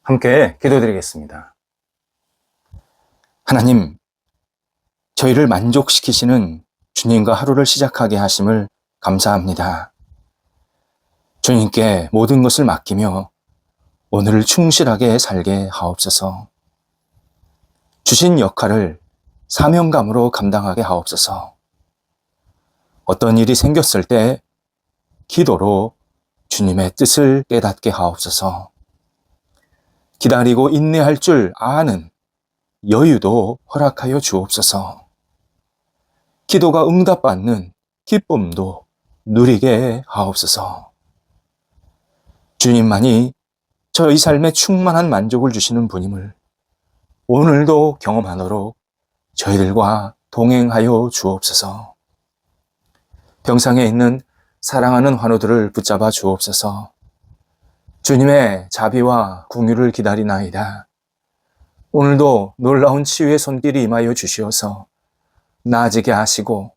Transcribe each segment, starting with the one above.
함께 기도드리겠습니다. 하나님, 저희를 만족시키시는 주님과 하루를 시작하게 하심을 감사합니다. 주님께 모든 것을 맡기며 오늘을 충실하게 살게 하옵소서. 주신 역할을 사명감으로 감당하게 하옵소서. 어떤 일이 생겼을 때 기도로 주님의 뜻을 깨닫게 하옵소서. 기다리고 인내할 줄 아는 여유도 허락하여 주옵소서. 기도가 응답받는 기쁨도 누리게 하옵소서. 주님만이 저희 삶에 충만한 만족을 주시는 분임을 오늘도 경험하도록 저희들과 동행하여 주옵소서. 병상에 있는 사랑하는 환우들을 붙잡아 주옵소서. 주님의 자비와 긍휼을 기다리나이다. 오늘도 놀라운 치유의 손길이 임하여 주시어서 나아지게 하시고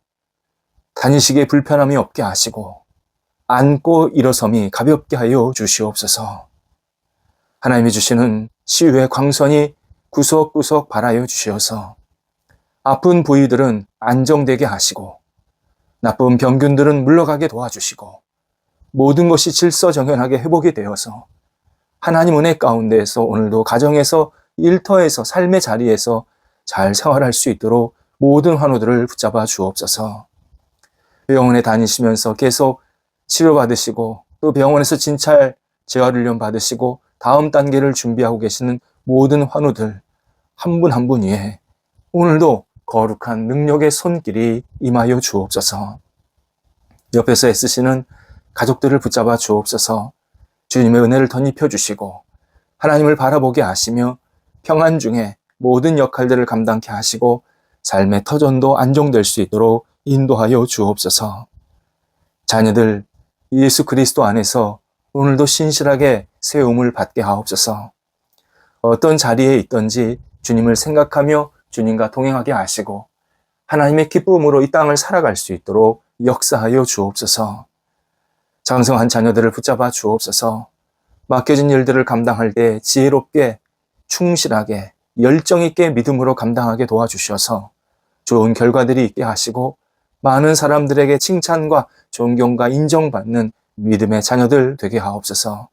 다니시기에 불편함이 없게 하시고 앉고 일어섬이 가볍게 하여 주시옵소서. 하나님이 주시는 치유의 광선이 구석구석 발하여 주시어서 아픈 부위들은 안정되게 하시고 나쁜 병균들은 물러가게 도와주시고 모든 것이 질서정연하게 회복이 되어서 하나님 은혜 가운데에서 오늘도 가정에서 일터에서 삶의 자리에서 잘 생활할 수 있도록 모든 환우들을 붙잡아 주옵소서. 병원에 다니시면서 계속 치료받으시고 또 병원에서 진찰 재활훈련 받으시고 다음 단계를 준비하고 계시는 모든 환우들 한 분 한 분 위에 오늘도 거룩한 능력의 손길이 임하여 주옵소서. 옆에서 애쓰시는 가족들을 붙잡아 주옵소서. 주님의 은혜를 덧입혀 주시고 하나님을 바라보게 하시며 평안 중에 모든 역할들을 감당케 하시고 삶의 터전도 안정될 수 있도록 인도하여 주옵소서. 자녀들 예수 그리스도 안에서 오늘도 신실하게 세움을 받게 하옵소서. 어떤 자리에 있든지 주님을 생각하며 주님과 동행하게 하시고 하나님의 기쁨으로 이 땅을 살아갈 수 있도록 역사하여 주옵소서. 장성한 자녀들을 붙잡아 주옵소서. 맡겨진 일들을 감당할 때 지혜롭게 충실하게 열정 있게 믿음으로 감당하게 도와주셔서 좋은 결과들이 있게 하시고 많은 사람들에게 칭찬과 존경과 인정받는 믿음의 자녀들 되게 하옵소서.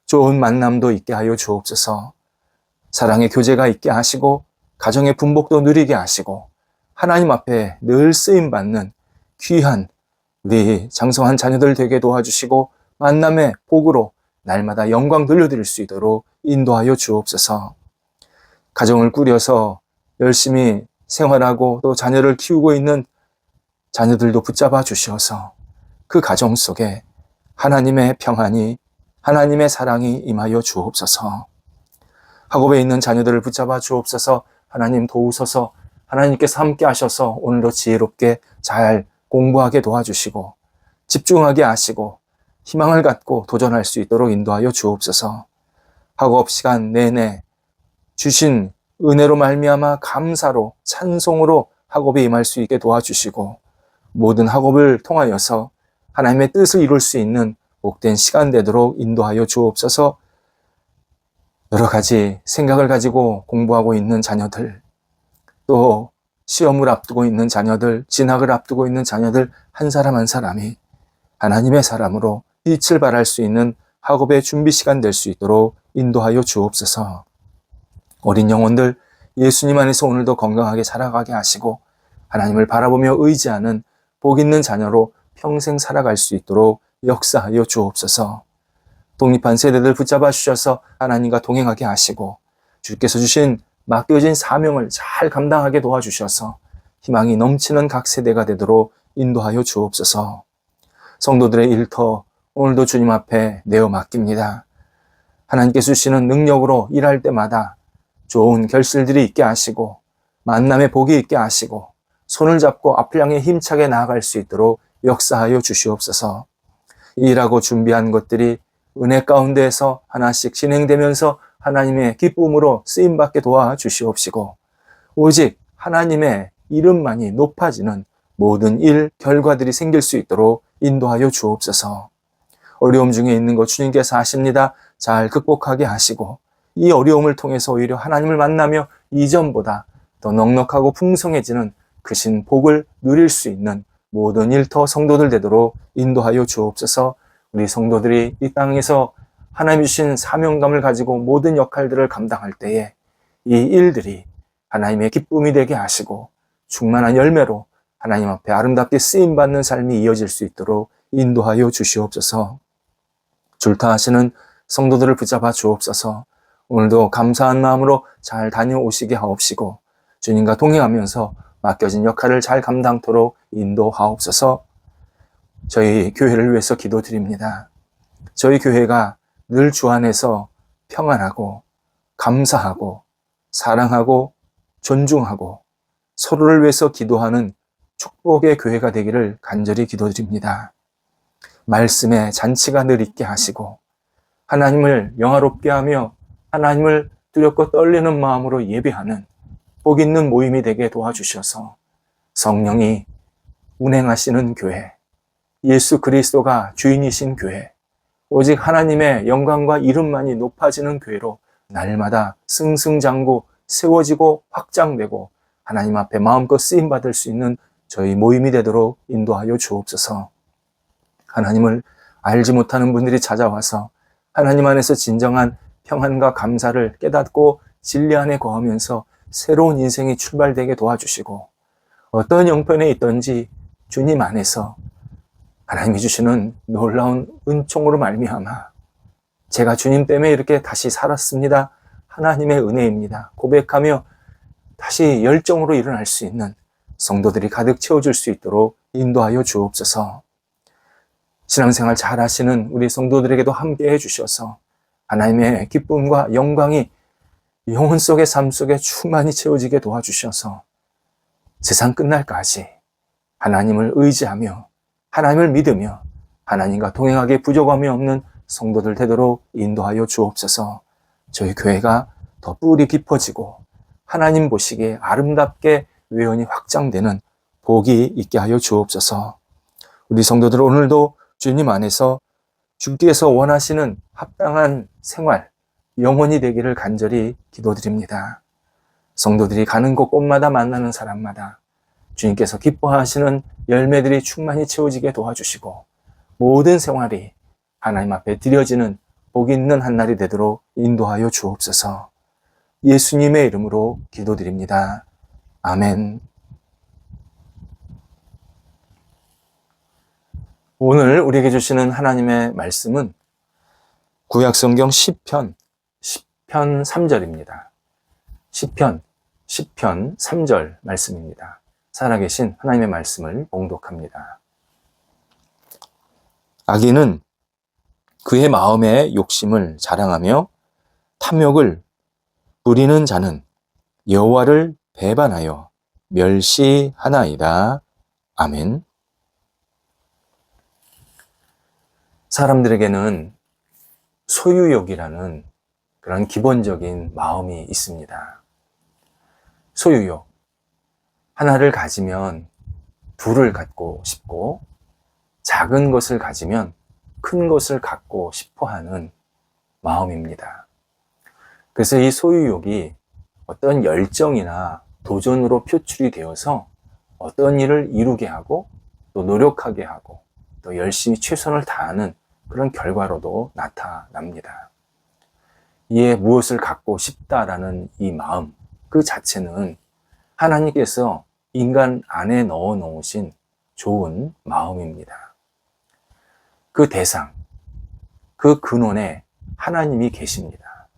좋은 만남도 있게 하여 주옵소서. 사랑의 교제가 있게 하시고 가정의 분복도 누리게 하시고 하나님 앞에 늘 쓰임받는 귀한 우리 장성한 자녀들 되게 도와주시고 만남의 복으로 날마다 영광 돌려드릴 수 있도록 인도하여 주옵소서. 가정을 꾸려서 열심히 생활하고 또 자녀를 키우고 있는 자녀들도 붙잡아 주셔서 그 가정 속에 하나님의 평안이 하나님의 사랑이 임하여 주옵소서. 학업에 있는 자녀들을 붙잡아 주옵소서. 하나님 도우소서. 하나님께서 함께 하셔서 오늘도 지혜롭게 잘 공부하게 도와주시고 집중하게 하시고 희망을 갖고 도전할 수 있도록 인도하여 주옵소서. 학업 시간 내내 주신 은혜로 말미암아 감사로 찬송으로 학업에 임할 수 있게 도와주시고 모든 학업을 통하여서 하나님의 뜻을 이룰 수 있는 복된 시간 되도록 인도하여 주옵소서. 여러 가지 생각을 가지고 공부하고 있는 자녀들, 또 시험을 앞두고 있는 자녀들, 진학을 앞두고 있는 자녀들 한 사람 한 사람이 하나님의 사람으로 빛을 발할 수 있는 학업의 준비 시간 될 수 있도록 인도하여 주옵소서. 어린 영혼들 예수님 안에서 오늘도 건강하게 살아가게 하시고 하나님을 바라보며 의지하는 복 있는 자녀로 평생 살아갈 수 있도록 역사하여 주옵소서. 독립한 세대들 붙잡아 주셔서 하나님과 동행하게 하시고 주께서 주신 맡겨진 사명을 잘 감당하게 도와주셔서 희망이 넘치는 각 세대가 되도록 인도하여 주옵소서. 성도들의 일터 오늘도 주님 앞에 내어 맡깁니다. 하나님께서 주시는 능력으로 일할 때마다 좋은 결실들이 있게 하시고 만남의 복이 있게 하시고 손을 잡고 앞을 향해 힘차게 나아갈 수 있도록 역사하여 주시옵소서. 일하고 준비한 것들이 은혜 가운데에서 하나씩 진행되면서 하나님의 기쁨으로 쓰임받게 도와주시옵시고 오직 하나님의 이름만이 높아지는 모든 일, 결과들이 생길 수 있도록 인도하여 주옵소서. 어려움 중에 있는 것 주님께서 아십니다. 잘 극복하게 하시고 이 어려움을 통해서 오히려 하나님을 만나며 이전보다 더 넉넉하고 풍성해지는 크신 복을 누릴 수 있는 모든 일터 성도들 되도록 인도하여 주옵소서. 우리 성도들이 이 땅에서 하나님이 주신 사명감을 가지고 모든 역할들을 감당할 때에 이 일들이 하나님의 기쁨이 되게 하시고 충만한 열매로 하나님 앞에 아름답게 쓰임받는 삶이 이어질 수 있도록 인도하여 주시옵소서. 줄타하시는 성도들을 붙잡아 주옵소서. 오늘도 감사한 마음으로 잘 다녀오시게 하옵시고 주님과 동행하면서 맡겨진 역할을 잘 감당토록 인도하옵소서. 저희 교회를 위해서 기도드립니다. 저희 교회가 늘 주 안에서 평안하고 감사하고 사랑하고 존중하고 서로를 위해서 기도하는 축복의 교회가 되기를 간절히 기도드립니다. 말씀의 잔치가 늘 있게 하시고 하나님을 영화롭게 하며 하나님을 두렵고 떨리는 마음으로 예배하는 복 있는 모임이 되게 도와주셔서 성령이 운행하시는 교회, 예수 그리스도가 주인이신 교회, 오직 하나님의 영광과 이름만이 높아지는 교회로 날마다 승승장구 세워지고 확장되고 하나님 앞에 마음껏 쓰임받을 수 있는 저희 모임이 되도록 인도하여 주옵소서. 하나님을 알지 못하는 분들이 찾아와서 하나님 안에서 진정한 평안과 감사를 깨닫고 진리 안에 거하면서 새로운 인생이 출발되게 도와주시고 어떤 형편에 있든지 주님 안에서 하나님이 주시는 놀라운 은총으로 말미암아 제가 주님 때문에 이렇게 다시 살았습니다. 하나님의 은혜입니다. 고백하며 다시 열정으로 일어날 수 있는 성도들이 가득 채워줄 수 있도록 인도하여 주옵소서. 신앙생활 잘 하시는 우리 성도들에게도 함께 해주셔서 하나님의 기쁨과 영광이 영혼 속의 삶 속에 충만히 채워지게 도와주셔서 세상 끝날까지 하나님을 의지하며 하나님을 믿으며 하나님과 동행하기에 부족함이 없는 성도들 되도록 인도하여 주옵소서. 저희 교회가 더 뿔이 깊어지고 하나님 보시기에 아름답게 외연이 확장되는 복이 있게 하여 주옵소서. 우리 성도들 오늘도 주님 안에서 주께서 원하시는 합당한 생활, 영혼이 되기를 간절히 기도드립니다. 성도들이 가는 곳곳마다 만나는 사람마다 주님께서 기뻐하시는 열매들이 충만히 채워지게 도와주시고 모든 생활이 하나님 앞에 드려지는 복 있는 한 날이 되도록 인도하여 주옵소서. 예수님의 이름으로 기도드립니다. 아멘. 오늘 우리에게 주시는 하나님의 말씀은 구약성경 시편 3절입니다. 시편 3절 말씀입니다. 살아계신 하나님의 말씀을 봉독합니다. 악인은 그의 마음의 욕심을 자랑하며 탐욕을 부리는 자는 여호와를 배반하여 멸시하나이다. 아멘. 사람들에게는 소유욕이라는 그런 기본적인 마음이 있습니다. 소유욕. 하나를 가지면 둘을 갖고 싶고 작은 것을 가지면 큰 것을 갖고 싶어 하는 마음입니다. 그래서 이 소유욕이 어떤 열정이나 도전으로 표출이 되어서 어떤 일을 이루게 하고 또 노력하게 하고 또 열심히 최선을 다하는 그런 결과로도 나타납니다. 이에 무엇을 갖고 싶다라는 이 마음 그 자체는 하나님께서 인간 안에 넣어 놓으신 좋은 마음입니다. 그 대상, 그 근원에 하나님이 계십니다.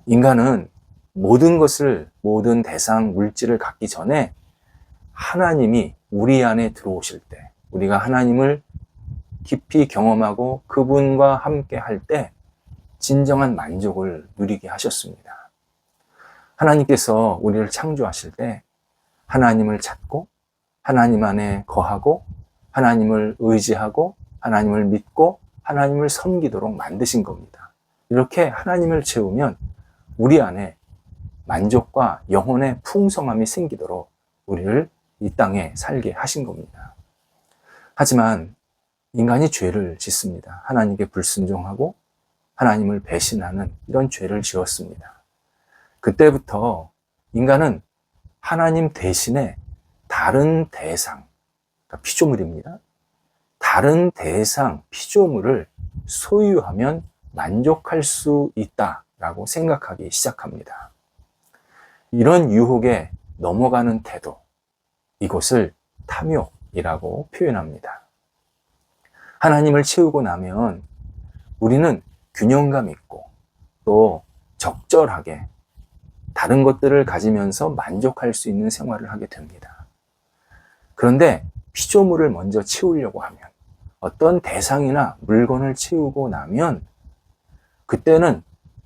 인간은 모든 것을, 모든 대상, 물질을 갖기 전에 하나님이 우리 안에 들어오실 때, 우리가 하나님을 깊이 경험하고 그분과 함께 할 때 진정한 만족을 누리게 하셨습니다. 하나님께서 우리를 창조하실 때 하나님을 찾고 하나님 안에 거하고 하나님을 의지하고 하나님을 믿고 하나님을 섬기도록 만드신 겁니다. 이렇게 하나님을 채우면 우리 안에 만족과 영혼의 풍성함이 생기도록 우리를 이 땅에 살게 하신 겁니다. 하지만 인간이 죄를 짓습니다. 하나님께 불순종하고 하나님을 배신하는 이런 죄를 지었습니다. 그때부터 인간은 하나님 대신에 다른 대상, 그러니까 피조물입니다. 다른 대상, 피조물을 소유하면 만족할 수 있다라고 생각하기 시작합니다. 이런 유혹에 넘어가는 태도, 이것을 탐욕이라고 표현합니다. 하나님을 채우고 나면 우리는 균형감 있고 또 적절하게 다른 것들을 가지면서 만족할 수 있는 생활을 하게 됩니다. 그런데 피조물을 먼저 채우려고 하면, 어떤 대상이나 물건을 채우고 나면 그때는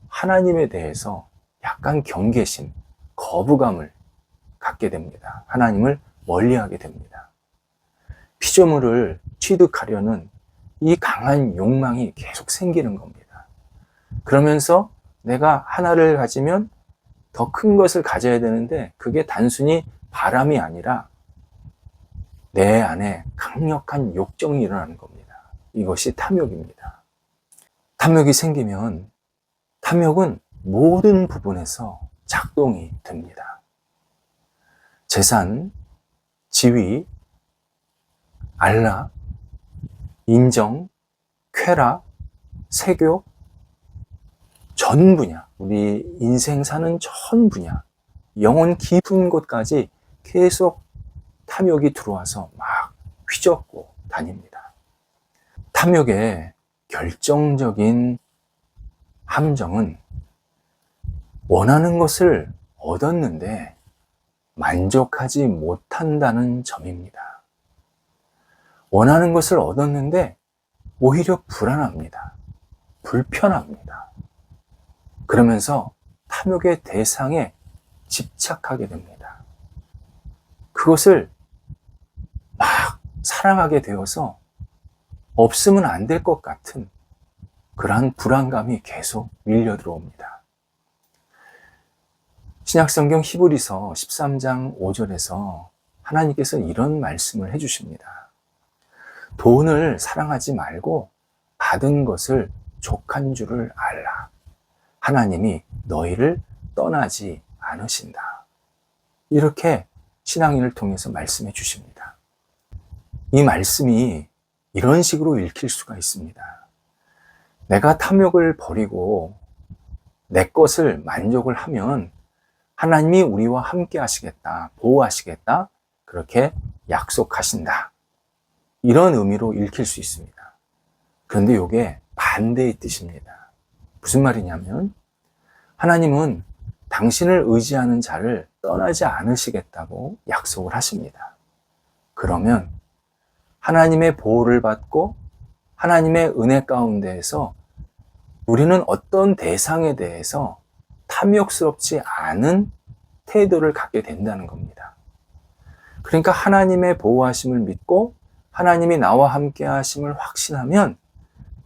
하나님에 대해서 약간 경계심, 거부감을 갖게 됩니다. 하나님을 멀리하게 됩니다. 피조물을 취득하려는 이 강한 욕망이 계속 생기는 겁니다. 그러면서 내가 하나를 가지면 더 큰 것을 가져야 되는데 그게 단순히 바람이 아니라 내 안에 강력한 욕정이 일어나는 겁니다. 이것이 탐욕입니다. 탐욕이 생기면 탐욕은 모든 부분에서 작동이 됩니다. 재산, 지위, 안락, 인정, 쾌락, 세교, 전 분야, 우리 인생 사는 전 분야, 영혼 깊은 곳까지 계속 탐욕이 들어와서 막 휘젓고 다닙니다. 탐욕의 결정적인 함정은 원하는 것을 얻었는데 만족하지 못한다는 점입니다. 원하는 것을 얻었는데 오히려 불안합니다. 불편합니다. 그러면서 탐욕의 대상에 집착하게 됩니다. 그것을 막 사랑하게 되어서 없으면 안 될 것 같은 그러한 불안감이 계속 밀려 들어옵니다. 신약성경 히브리서 13장 5절에서 하나님께서 이런 말씀을 해주십니다. 돈을 사랑하지 말고 받은 것을 족한 줄을 알라. 하나님이 너희를 떠나지 않으신다. 이렇게 신앙인을 통해서 말씀해 주십니다. 이 말씀이 이런 식으로 읽힐 수가 있습니다. 내가 탐욕을 버리고 내 것을 만족을 하면 하나님이 우리와 함께 하시겠다, 보호하시겠다, 그렇게 약속하신다. 이런 의미로 읽힐 수 있습니다. 그런데 이게 반대의 뜻입니다. 무슨 말이냐면 하나님은 당신을 의지하는 자를 떠나지 않으시겠다고 약속을 하십니다. 그러면 하나님의 보호를 받고 하나님의 은혜 가운데에서 우리는 어떤 대상에 대해서 탐욕스럽지 않은 태도를 갖게 된다는 겁니다. 그러니까 하나님의 보호하심을 믿고 하나님이 나와 함께 하심을 확신하면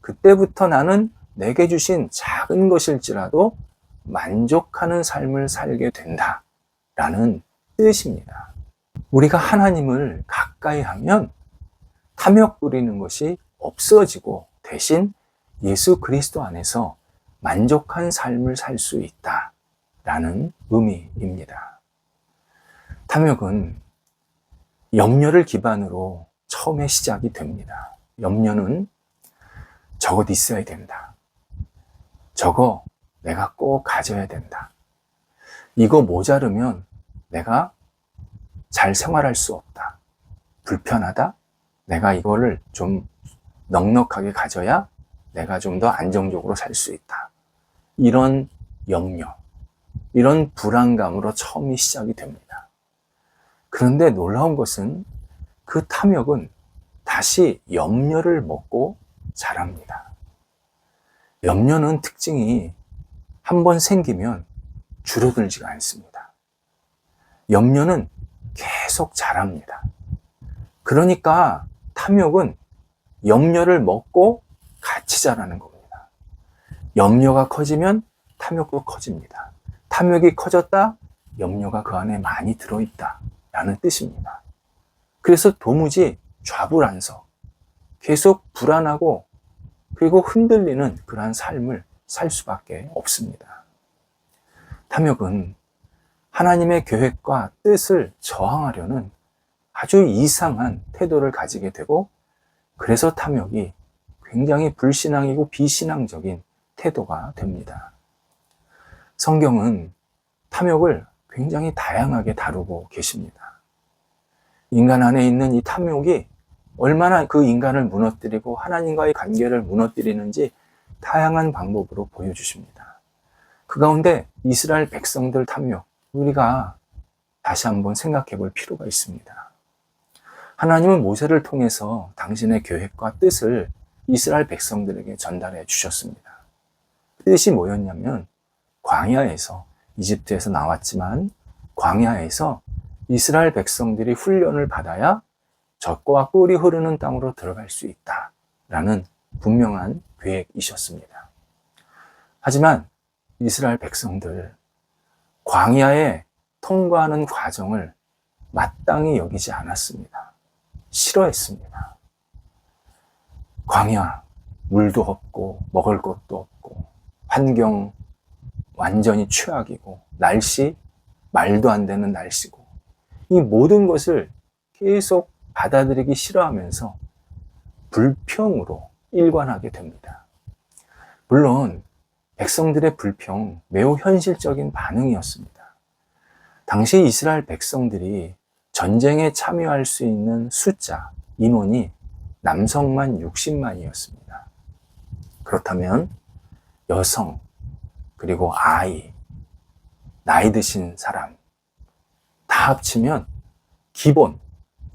그때부터 나는 내게 주신 작은 것일지라도 만족하는 삶을 살게 된다라는 뜻입니다. 우리가 하나님을 가까이 하면 탐욕 부리는 것이 없어지고 대신 예수 그리스도 안에서 만족한 삶을 살 수 있다라는 의미입니다. 탐욕은 염려를 기반으로 처음에 시작이 됩니다. 염려는 저것 있어야 된다. 저거 내가 꼭 가져야 된다. 이거 모자르면 내가 잘 생활할 수 없다. 불편하다. 내가 이거를 좀 넉넉하게 가져야 내가 좀 더 안정적으로 살 수 있다. 이런 염려, 이런 불안감으로 처음이 시작이 됩니다. 그런데 놀라운 것은 그 탐욕은 다시 염려를 먹고 자랍니다. 염려는 특징이 한번 생기면 줄어들지가 않습니다. 염려는 계속 자랍니다. 그러니까 탐욕은 염려를 먹고 같이 자라는 겁니다. 염려가 커지면 탐욕도 커집니다. 탐욕이 커졌다, 염려가 그 안에 많이 들어있다 라는 뜻입니다. 그래서 도무지 좌불안석, 계속 불안하고 그리고 흔들리는 그러한 삶을 살 수밖에 없습니다. 탐욕은 하나님의 계획과 뜻을 저항하려는 아주 이상한 태도를 가지게 되고, 그래서 탐욕이 굉장히 불신앙이고 비신앙적인 태도가 됩니다. 성경은 탐욕을 굉장히 다양하게 다루고 계십니다. 인간 안에 있는 이 탐욕이 얼마나 그 인간을 무너뜨리고 하나님과의 관계를 무너뜨리는지 다양한 방법으로 보여주십니다. 그 가운데 이스라엘 백성들 탐욕, 우리가 다시 한번 생각해 볼 필요가 있습니다. 하나님은 모세를 통해서 당신의 계획과 뜻을 이스라엘 백성들에게 전달해 주셨습니다. 뜻이 뭐였냐면, 광야에서, 이집트에서 나왔지만 광야에서 이스라엘 백성들이 훈련을 받아야 젖과 꿀이 흐르는 땅으로 들어갈 수 있다라는 분명한 계획이셨습니다. 하지만 이스라엘 백성들, 광야에 통과하는 과정을 마땅히 여기지 않았습니다. 싫어했습니다. 광야, 물도 없고 먹을 것도 없고 환경 완전히 최악이고 날씨, 말도 안 되는 날씨고, 이 모든 것을 계속 받아들이기 싫어하면서 불평으로 일관하게 됩니다. 물론 백성들의 불평, 매우 현실적인 반응이었습니다. 당시 이스라엘 백성들이 전쟁에 참여할 수 있는 숫자, 인원이 남성만 60만이었습니다. 그렇다면 여성, 그리고 아이, 나이 드신 사람 다 합치면 기본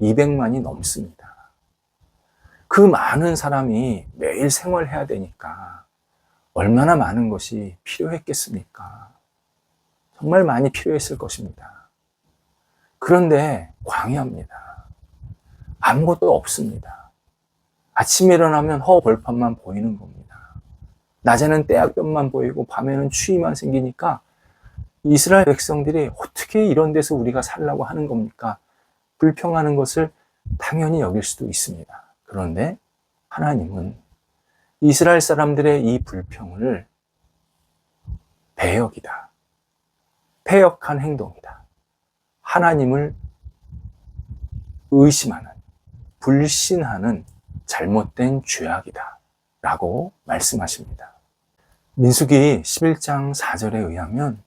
200만이 넘습니다. 그 많은 사람이 매일 생활해야 되니까 얼마나 많은 것이 필요했겠습니까? 정말 많이 필요했을 것입니다. 그런데 광야입니다. 아무것도 없습니다. 아침에 일어나면 벌판만 보이는 겁니다. 낮에는 떼약볕만 보이고 밤에는 추위만 생기니까 이스라엘 백성들이 어떻게 이런 데서 우리가 살라고 하는 겁니까? 불평하는 것을 당연히 여길 수도 있습니다. 그런데 하나님은 이스라엘 사람들의 이 불평을 배역이다, 패역한 행동이다, 하나님을 의심하는, 불신하는 잘못된 죄악이다 라고 말씀하십니다. 민수기 11장 4절에 의하면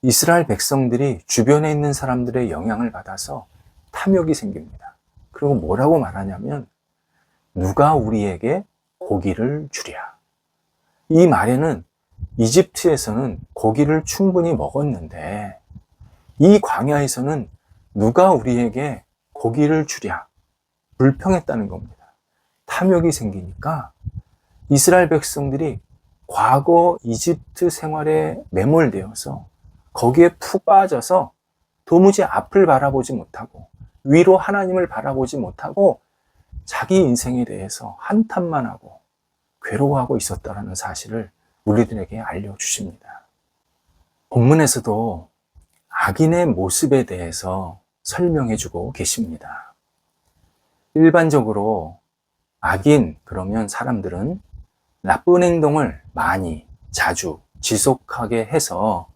이스라엘 백성들이 주변에 있는 사람들의 영향을 받아서 탐욕이 생깁니다. 그리고 뭐라고 말하냐면, 누가 우리에게 고기를 주랴. 이 말에는 이집트에서는 고기를 충분히 먹었는데 이 광야에서는 누가 우리에게 고기를 주랴, 불평했다는 겁니다. 탐욕이 생기니까 이스라엘 백성들이 과거 이집트 생활에 매몰되어서 거기에 푹 빠져서 도무지 앞을 바라보지 못하고 위로 하나님을 바라보지 못하고 자기 인생에 대해서 한탄만 하고 괴로워하고 있었다는 사실을 우리들에게 알려주십니다. 본문에서도 악인의 모습에 대해서 설명해주고 계십니다. 일반적으로 악인, 그러면 사람들은 나쁜 행동을 많이, 자주, 지속하게 해서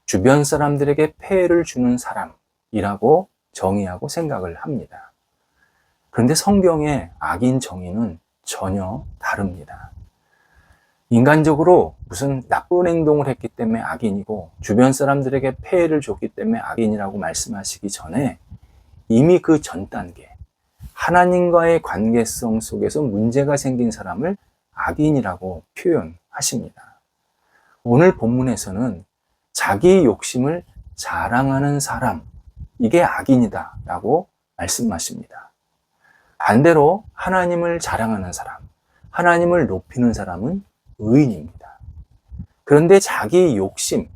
주변 사람들에게 폐해를 주는 사람이라고 정의하고 생각을 합니다. 그런데 성경의 악인 정의는 전혀 다릅니다. 인간적으로 무슨 나쁜 행동을 했기 때문에 악인이고 주변 사람들에게 폐해를 줬기 때문에 악인이라고 말씀하시기 전에 이미 그 전 단계, 하나님과의 관계성 속에서 문제가 생긴 사람을 악인이라고 표현하십니다. 오늘 본문에서는 자기 욕심을 자랑하는 사람, 이게 악인이다 라고 말씀하십니다. 반대로 하나님을 자랑하는 사람, 하나님을 높이는 사람은 의인입니다. 그런데 자기 욕심,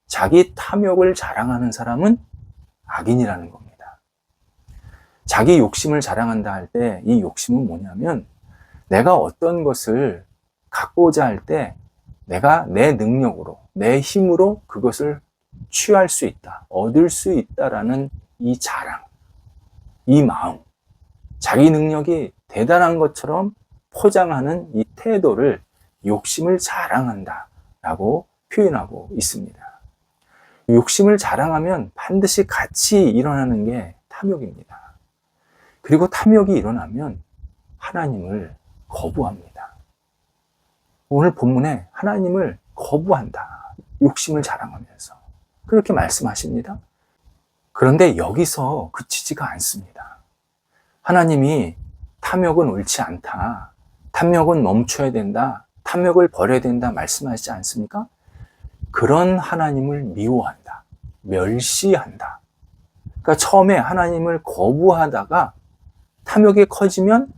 자기 탐욕을 자랑하는 사람은 악인이라는 겁니다. 자기 욕심을 자랑한다 할 때 이 욕심은 뭐냐면, 내가 어떤 것을 갖고자 할 때 내가 내 능력으로, 내 힘으로 그것을 취할 수 있다, 얻을 수 있다라는 이 자랑, 이 마음, 자기 능력이 대단한 것처럼 포장하는 이 태도를 욕심을 자랑한다 라고 표현하고 있습니다. 욕심을 자랑하면 반드시 같이 일어나는 게 탐욕입니다. 그리고 탐욕이 일어나면 하나님을 거부합니다. 오늘 본문에 하나님을 거부한다. 욕심을 자랑하면서. 그렇게 말씀하십니다. 그런데 여기서 그치지가 않습니다. 하나님이 탐욕은 옳지 않다. 탐욕은 멈춰야 된다. 탐욕을 버려야 된다. 말씀하시지 않습니까? 그런 하나님을 미워한다. 멸시한다. 그러니까 처음에 하나님을 거부하다가 탐욕이 커지면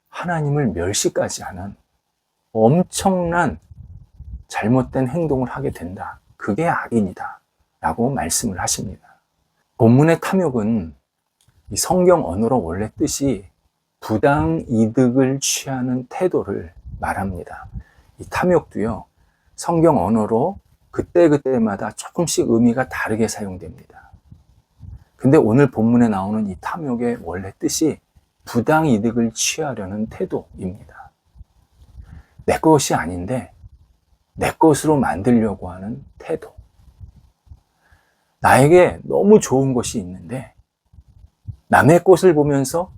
하나님을 멸시까지 하는 엄청난 잘못된 행동을 하게 된다. 그게 악인이다. 라고 말씀을 하십니다. 본문의 탐욕은 이 성경 언어로 원래 뜻이 부당 이득을 취하는 태도를 말합니다. 이 탐욕도요, 성경 언어로 그때그때마다 조금씩 의미가 다르게 사용됩니다. 근데 오늘 본문에 나오는 이 탐욕의 원래 뜻이 부당 이득을 취하려는 태도입니다. 내 것이 아닌데 내 것으로 만들려고 하는 태도. 나에게 너무 좋은 것이 있는데 남의 것을 보면서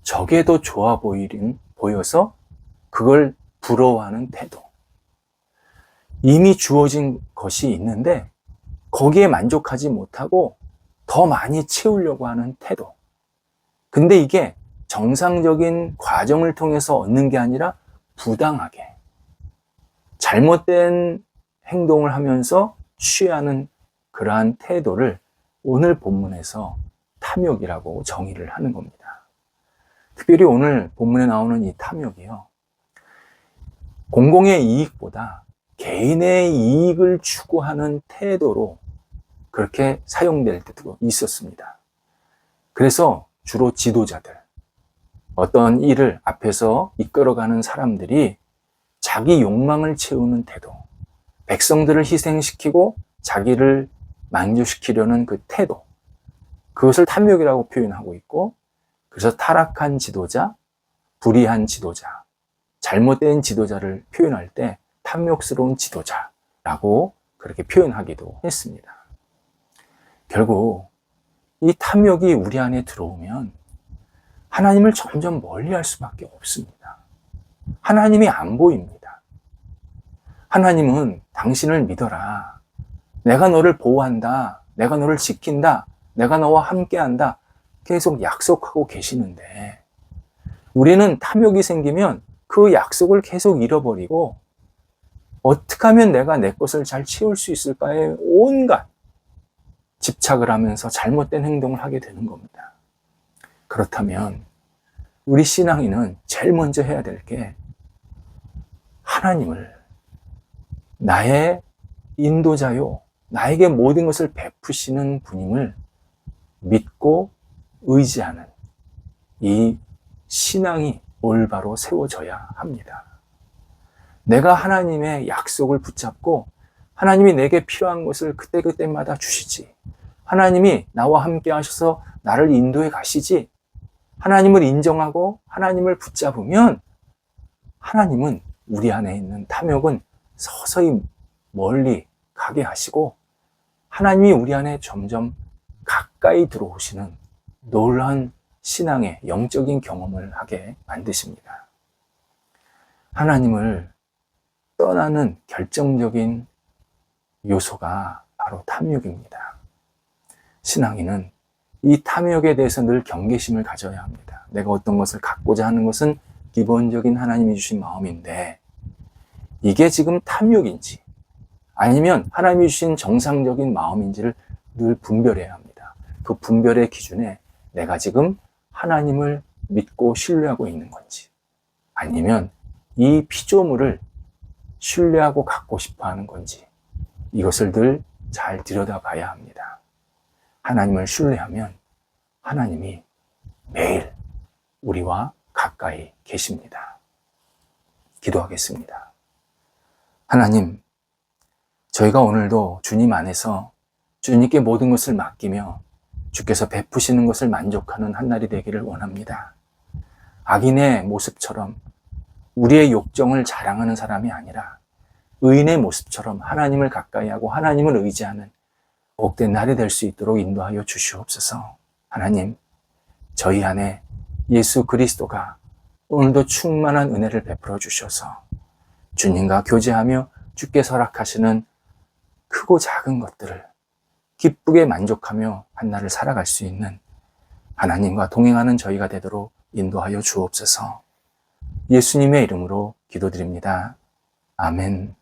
저게 더 좋아 보여서 그걸 부러워하는 태도. 이미 주어진 것이 있는데 거기에 만족하지 못하고 더 많이 채우려고 하는 태도. 근데 이게 정상적인 과정을 통해서 얻는 게 아니라 부당하게 잘못된 행동을 하면서 취하는 그러한 태도를 오늘 본문에서 탐욕이라고 정의를 하는 겁니다. 특별히 오늘 본문에 나오는 이 탐욕이요, 공공의 이익보다 개인의 이익을 추구하는 태도로 그렇게 사용될 때도 있었습니다. 그래서 주로 지도자들, 어떤 일을 앞에서 이끌어가는 사람들이 자기 욕망을 채우는 태도, 백성들을 희생시키고 자기를 만족시키려는 그 태도, 그것을 탐욕이라고 표현하고 있고, 그래서 타락한 지도자, 불의한 지도자, 잘못된 지도자를 표현할 때 탐욕스러운 지도자라고 그렇게 표현하기도 했습니다. 결국 이 탐욕이 우리 안에 들어오면 하나님을 점점 멀리할 수밖에 없습니다. 하나님이 안 보입니다. 하나님은 당신을 믿어라. 내가 너를 보호한다. 내가 너를 지킨다. 내가 너와 함께한다. 계속 약속하고 계시는데 우리는 탐욕이 생기면 그 약속을 계속 잃어버리고 어떻게 하면 내가 내 것을 잘 채울 수 있을까에 온갖 집착을 하면서 잘못된 행동을 하게 되는 겁니다. 그렇다면 우리 신앙인은 제일 먼저 해야 될 게 하나님을 나의 인도자요, 나에게 모든 것을 베푸시는 분임을 믿고 의지하는 이 신앙이 올바로 세워져야 합니다. 내가 하나님의 약속을 붙잡고 하나님이 내게 필요한 것을 그때그때마다 주시지, 하나님이 나와 함께 하셔서 나를 인도해 가시지, 하나님을 인정하고 하나님을 붙잡으면 하나님은 우리 안에 있는 탐욕은 서서히 멀리 가게 하시고 하나님이 우리 안에 점점 가까이 들어오시는 놀라운 신앙의 영적인 경험을 하게 만드십니다. 하나님을 떠나는 결정적인 요소가 바로 탐욕입니다. 신앙인은 이 탐욕에 대해서 늘 경계심을 가져야 합니다. 내가 어떤 것을 갖고자 하는 것은 기본적인 하나님이 주신 마음인데 이게 지금 탐욕인지 아니면 하나님이 주신 정상적인 마음인지를 늘 분별해야 합니다. 그 분별의 기준에 내가 지금 하나님을 믿고 신뢰하고 있는 건지 아니면 이 피조물을 신뢰하고 갖고 싶어 하는 건지 이것을 늘 잘 들여다봐야 합니다. 하나님을 신뢰하면 하나님이 매일 우리와 가까이 계십니다. 기도하겠습니다. 하나님, 저희가 오늘도 주님 안에서 주님께 모든 것을 맡기며 주께서 베푸시는 것을 만족하는 한날이 되기를 원합니다. 악인의 모습처럼 우리의 욕정을 자랑하는 사람이 아니라 의인의 모습처럼 하나님을 가까이 하고 하나님을 의지하는 복된 날이 될 수 있도록 인도하여 주시옵소서. 하나님, 저희 안에 예수 그리스도가 오늘도 충만한 은혜를 베풀어 주셔서 주님과 교제하며 주께서 허락하시는 크고 작은 것들을 기쁘게 만족하며 한 날을 살아갈 수 있는 하나님과 동행하는 저희가 되도록 인도하여 주옵소서. 예수님의 이름으로 기도드립니다. 아멘.